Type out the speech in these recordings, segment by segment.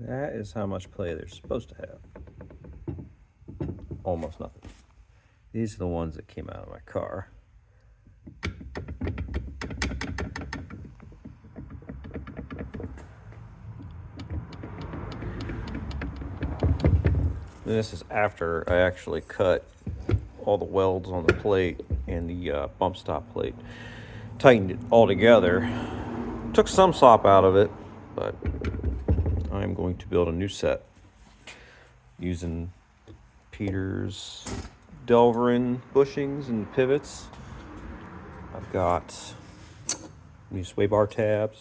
That is how much play they're supposed to have. Almost nothing. These are the ones that came out of my car. And this is after I actually cut all the welds on the plate and the bump stop plate. Tightened it all together. Took some slop out of it, but I'm going to build a new set using Peter's Delrin bushings and pivots. I've got new sway bar tabs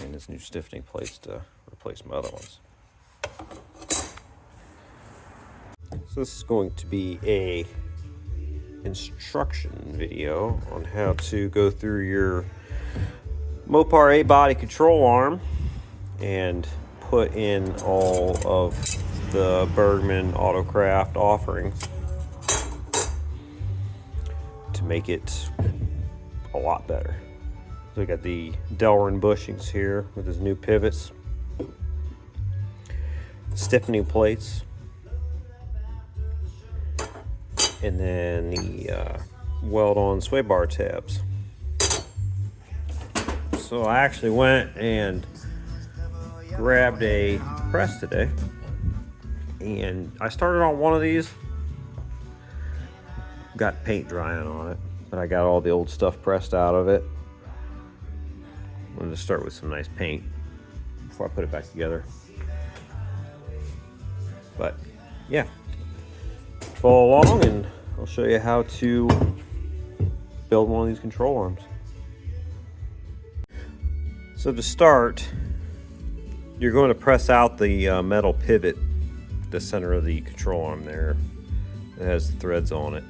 and this new stiffening plates to replace my other ones. So this is going to be a instruction video on how to go through your Mopar A-body control arm and put in all of the Bergmann Autocraft offerings to make it a lot better. So we got the Delrin bushings here with his new pivots, stiffening plates, and then the weld-on sway bar tabs. So I actually went and grabbed a press today, and I started on one of these. Got paint drying on it, but I got all the old stuff pressed out of it. I'm going to start with some nice paint before I put it back together. But yeah, follow along and I'll show you how to build one of these control arms. So to start, you're going to press out the metal pivot, the center of the control arm there. It has the threads on it.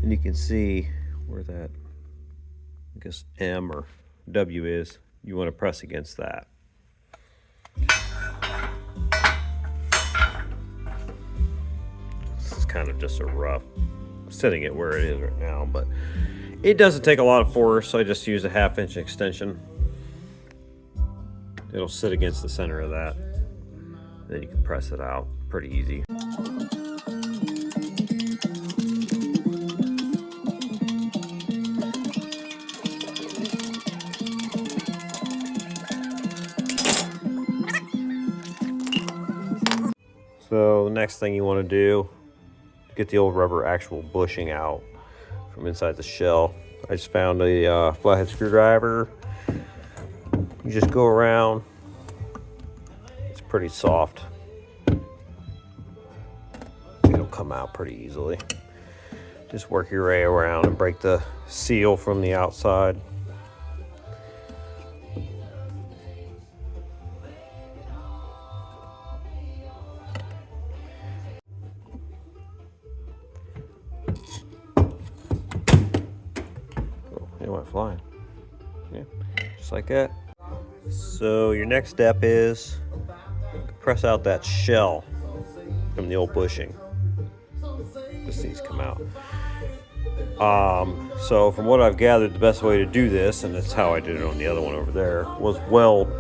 And you can see where that, I guess, M or W is. You want to press against that. This is kind of just a rough setting it where it is right now, but it doesn't take a lot of force, so I just use a 1/2 inch extension. It'll sit against the center of that. Then you can press it out pretty easy. So the next thing you want to do, get the old rubber actual bushing out from inside the shell. I just found a flathead screwdriver. You just go around. It's pretty soft. It'll come out pretty easily. Just work your way around and break the seal from the outside. It went flying. Yeah, just like that. So your next step is press out that shell from the old bushing. This needs to come out. So from what I've gathered, the best way to do this, and that's how I did it on the other one over there, was weld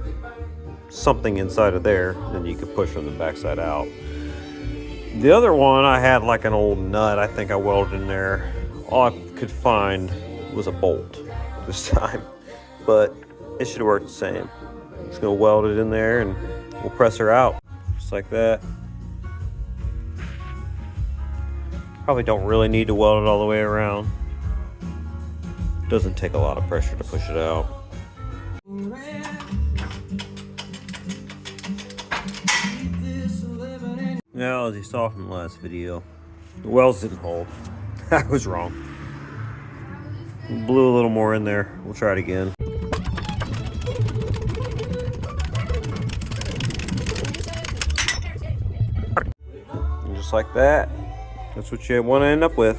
something inside of there, then you could push from the backside out. The other one, I had like an old nut I think I welded in there. All I could find was a bolt this time, but it should have worked the same. I'm just gonna weld it in there and we'll press her out just like that. Probably don't really need to weld it all the way around. Doesn't take a lot of pressure to push it out. Now, as you saw from the last video, the welds didn't hold. I was wrong. Blew a little more in there. We'll try it again. And just like that. That's what you want to end up with.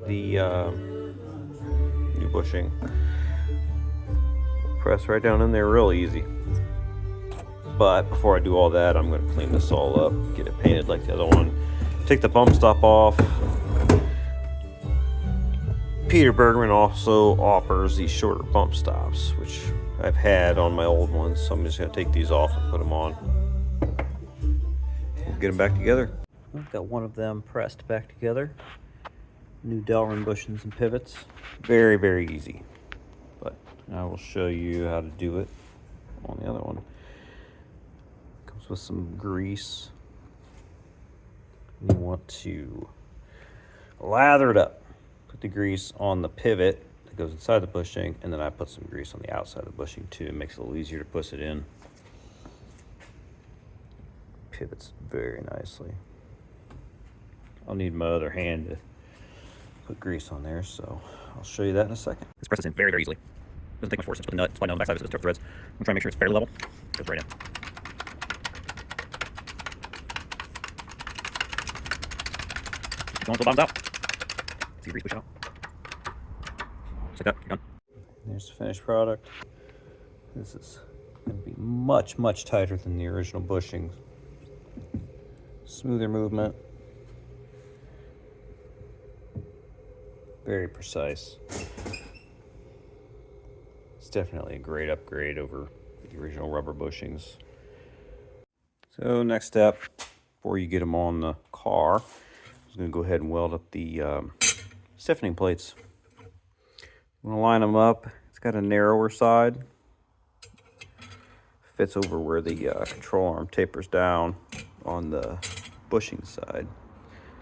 The new bushing. Press right down in there real easy. But before I do all that, I'm going to clean this all up, get it painted like the other one. Take the bump stop off. Peter Bergman also offers these shorter bump stops, which I've had on my old ones, so I'm just going to take these off and put them on. We'll get them back together. I've got one of them pressed back together. New Delrin bushings and pivots. Very, very easy. But I will show you how to do it on the other one. Comes with some grease. You want to lather it up. Put the grease on the pivot that goes inside the bushing, and then I put some grease on the outside of the bushing too. It makes it a little easier to push it in. Pivots very nicely. I'll need my other hand to put grease on there, so I'll show you that in a second. This presses in very, very easily. Doesn't take much force. Just put the nut, slide down on the backside of it so the threads. I'm trying to make sure it's fairly level. Goes right in. Keep going until it bottoms out. See the grease push out. Just like that, you're done. There's the finished product. This is going to be much, much tighter than the original bushings. Smoother movement. Very precise. It's definitely a great upgrade over the original rubber bushings. So next step, before you get them on the car, I'm going to go ahead and weld up the stiffening plates. I'm going to line them up. It's got a narrower side. Fits over where the control arm tapers down on the bushing side.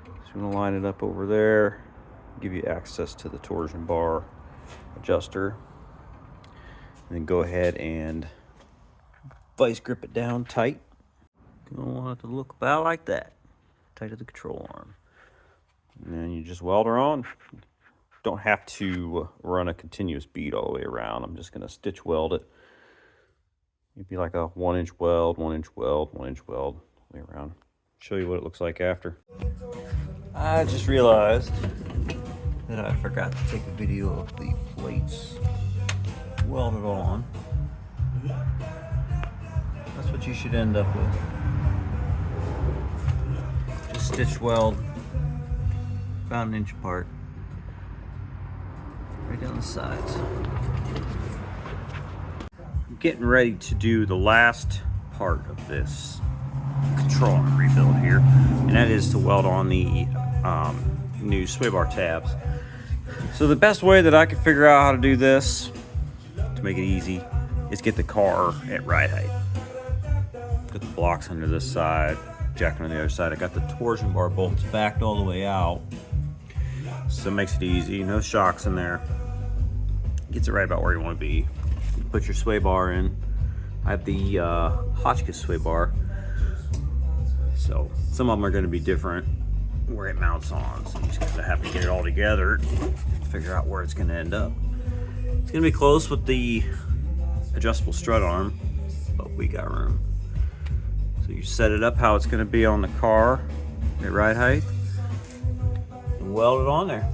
So I'm going to line it up over there. Give you access to the torsion bar adjuster, and then go ahead and vice grip it down tight. You don't want it to look about like that, tight to the control arm, and then you just weld her on. Don't have to run a continuous bead all the way around. I'm just going to stitch weld it. It'd be like a 1-inch weld, 1-inch weld, 1-inch weld all the way around. Show you what it looks like after. I just realized that I forgot to take a video of the plates welded on. That's what you should end up with. Just stitch weld about 1 inch apart, right down the sides. I'm getting ready to do the last part of this control arm rebuild here, and that is to weld on the new sway bar tabs. So the best way that I could figure out how to do this, to make it easy, is get the car at ride height. Got the blocks under this side, jacking on the other side. I got the torsion bar bolts backed all the way out, so it makes it easy. No shocks in there. Gets it right about where you want to be. You put your sway bar in. I have the Hotchkiss sway bar, so some of them are going to be different where it mounts on, so you just gotta have to get it all together to figure out where it's going to end up. It's going to be close with the adjustable strut arm, but we got room. So you set it up how it's going to be on the car at ride height and weld it on there.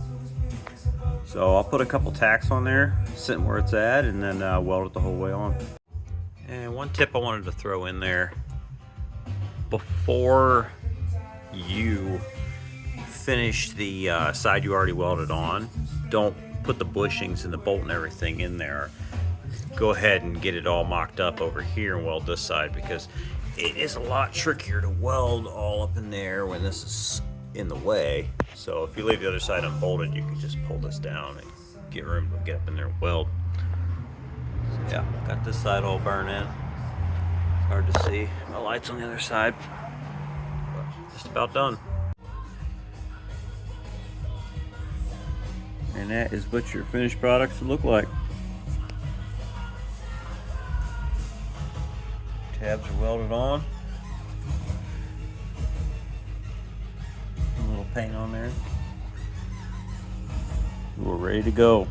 So I'll put a couple tacks on there, sitting where it's at, and then weld it the whole way on. And one tip I wanted to throw in there, before you finish the side you already welded on, don't put the bushings and the bolt and everything in there. Go ahead and get it all mocked up over here and weld this side, because it is a lot trickier to weld all up in there when this is in the way. So if you leave the other side unbolted, you can just pull this down and get room to get up in there and weld. So yeah, got this side all burned in. Hard to see. My light's on the other side. But just about done. And that is what your finished product should look like. Tabs are welded on. A little paint on there. We're ready to go.